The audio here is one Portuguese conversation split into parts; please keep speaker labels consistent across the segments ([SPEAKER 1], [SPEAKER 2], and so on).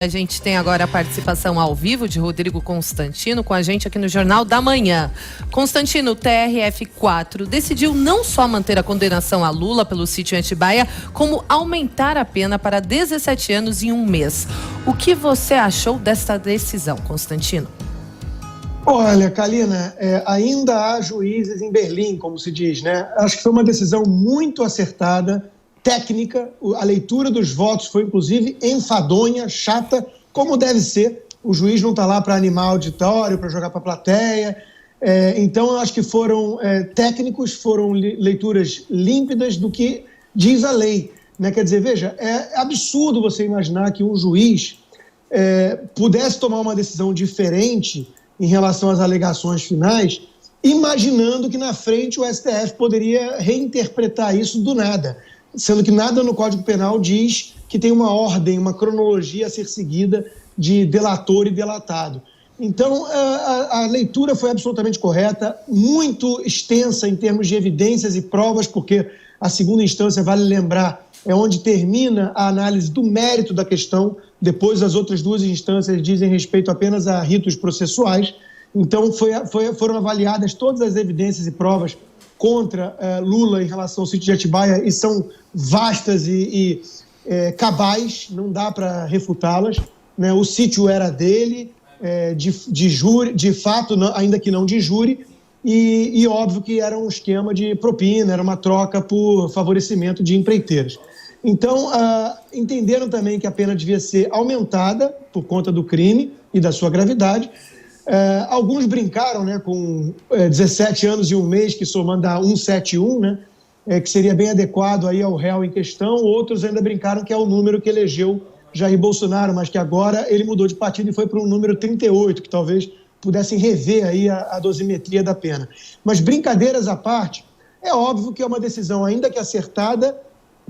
[SPEAKER 1] A gente tem agora a participação ao vivo de Rodrigo Constantino com a gente aqui no Jornal da Manhã. Constantino, o TRF4 decidiu não só manter a condenação a Lula pelo sítio em Atibaia, como aumentar a pena para 17 anos em um mês. O que você achou desta decisão, Constantino?
[SPEAKER 2] Olha, Kalina, ainda há juízes em Berlim, como se diz, né? Acho que foi uma decisão muito acertada, técnica. A leitura dos votos foi, inclusive, enfadonha, chata, como deve ser. O juiz não está lá para animar auditório, para jogar para a plateia. Então, eu acho que foram técnicos, foram leituras límpidas do que diz a lei, né? Quer dizer, veja, é absurdo você imaginar que um juiz pudesse tomar uma decisão diferente em relação às alegações finais, imaginando que na frente o STF poderia reinterpretar isso do nada, sendo que nada no Código Penal diz que tem uma ordem, uma cronologia a ser seguida de delator e delatado. Então, a leitura foi absolutamente correta, muito extensa em termos de evidências e provas, porque a segunda instância, vale lembrar, é onde termina a análise do mérito da questão. Depois, as outras duas instâncias dizem respeito apenas a ritos processuais. Então, foram avaliadas todas as evidências e provas contra Lula em relação ao sítio de Atibaia, e são vastas e cabais, não dá para refutá-las, né? O sítio era dele, de fato, ainda que não de júri, e óbvio que era um esquema de propina, era uma troca por favorecimento de empreiteiros. Então, entenderam também que a pena devia ser aumentada por conta do crime e da sua gravidade. Alguns brincaram, né, com 17 anos e um mês, que somando a 171, né, que seria bem adequado aí ao réu em questão. Outros ainda brincaram que é o número que elegeu Jair Bolsonaro, mas que agora ele mudou de partido e foi para um número 38, que talvez pudessem rever aí a dosimetria da pena. Mas brincadeiras à parte, é óbvio que é uma decisão, ainda que acertada,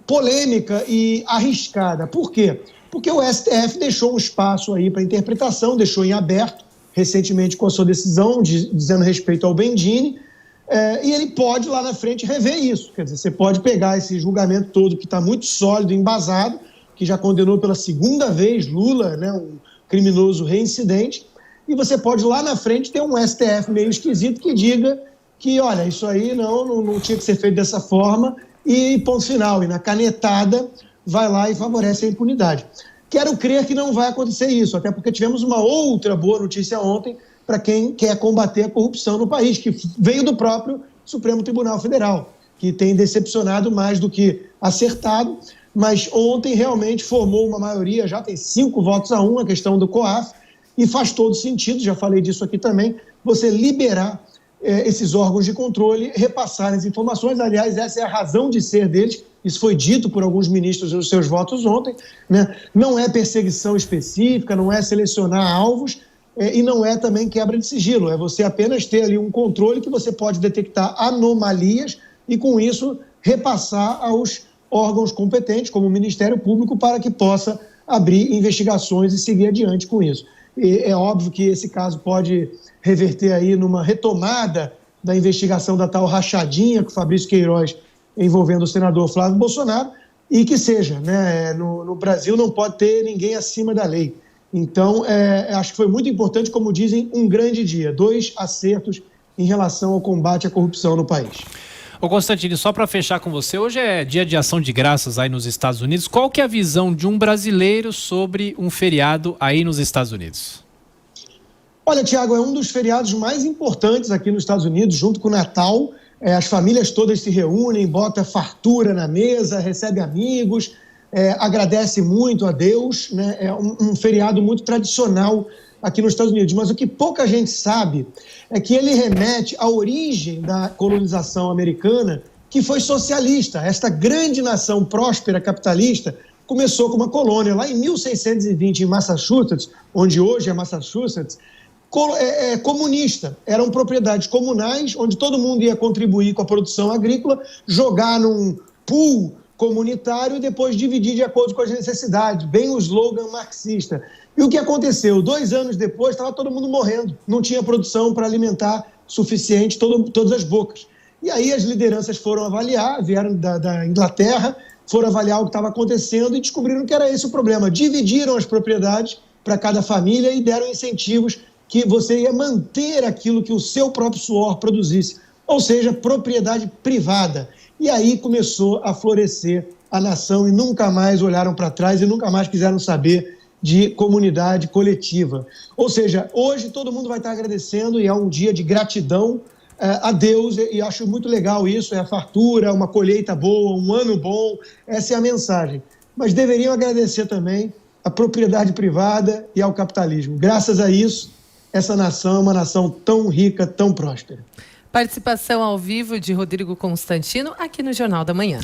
[SPEAKER 2] polêmica e arriscada. Por quê? Porque o STF deixou um espaço aí para interpretação, deixou em aberto, recentemente com a sua decisão, dizendo respeito ao Bendini, e ele pode lá na frente rever isso. Quer dizer, você pode pegar esse julgamento todo que está muito sólido, embasado, que já condenou pela segunda vez Lula, né, um criminoso reincidente, e você pode lá na frente ter um STF meio esquisito que diga que, olha, isso aí não tinha que ser feito dessa forma, e ponto final. E na canetada vai lá e favorece a impunidade. Quero crer que não vai acontecer isso, até porque tivemos uma outra boa notícia ontem para quem quer combater a corrupção no país, que veio do próprio Supremo Tribunal Federal, que tem decepcionado mais do que acertado, mas ontem realmente formou uma maioria, já tem 5 votos a 1, a questão do COAF, e faz todo sentido, já falei disso aqui também, você liberar esses órgãos de controle, repassarem as informações. Aliás, essa é a razão de ser deles, isso foi dito por alguns ministros nos seus votos ontem, né? Não é perseguição específica, não é selecionar alvos, e não é também quebra de sigilo, é você apenas ter ali um controle que você pode detectar anomalias e, com isso, repassar aos órgãos competentes, como o Ministério Público, para que possa abrir investigações e seguir adiante com isso. E é óbvio que esse caso pode reverter aí numa retomada da investigação da tal rachadinha com o Fabrício Queiroz envolvendo o senador Flávio Bolsonaro, e que seja, né? No Brasil não pode ter ninguém acima da lei. Então, acho que foi muito importante, como dizem, um grande dia, 2 acertos em relação ao combate à corrupção no país.
[SPEAKER 3] Ô Constantino, só para fechar com você, hoje é dia de ação de graças aí nos Estados Unidos. Qual que é a visão de um brasileiro sobre um feriado aí nos Estados Unidos?
[SPEAKER 2] Olha, Tiago, é um dos feriados mais importantes aqui nos Estados Unidos, junto com o Natal. As famílias todas se reúnem, bota fartura na mesa, recebe amigos, agradece muito a Deus, né? É um feriado muito tradicional aqui nos Estados Unidos. Mas o que pouca gente sabe é que ele remete à origem da colonização americana, que foi socialista. Esta grande nação próspera, capitalista, começou com uma colônia lá em 1620 em Massachusetts, onde hoje é Massachusetts, comunista. Eram propriedades comunais, onde todo mundo ia contribuir com a produção agrícola, jogar num pool comunitário e depois dividir de acordo com as necessidades, bem o slogan marxista. E o que aconteceu? 2 anos depois, estava todo mundo morrendo, não tinha produção para alimentar suficiente todas as bocas. E aí as lideranças foram avaliar, vieram da Inglaterra, foram avaliar o que estava acontecendo e descobriram que era esse o problema. Dividiram as propriedades para cada família e deram incentivos que você ia manter aquilo que o seu próprio suor produzisse, ou seja, propriedade privada. E aí começou a florescer a nação e nunca mais olharam para trás e nunca mais quiseram saber de comunidade coletiva. Ou seja, hoje todo mundo vai estar agradecendo e é um dia de gratidão a Deus, e acho muito legal isso, é a fartura, uma colheita boa, um ano bom, essa é a mensagem. Mas deveriam agradecer também à propriedade privada e ao capitalismo. Graças a isso, essa nação é uma nação tão rica, tão próspera.
[SPEAKER 1] Participação ao vivo de Rodrigo Constantino aqui no Jornal da Manhã.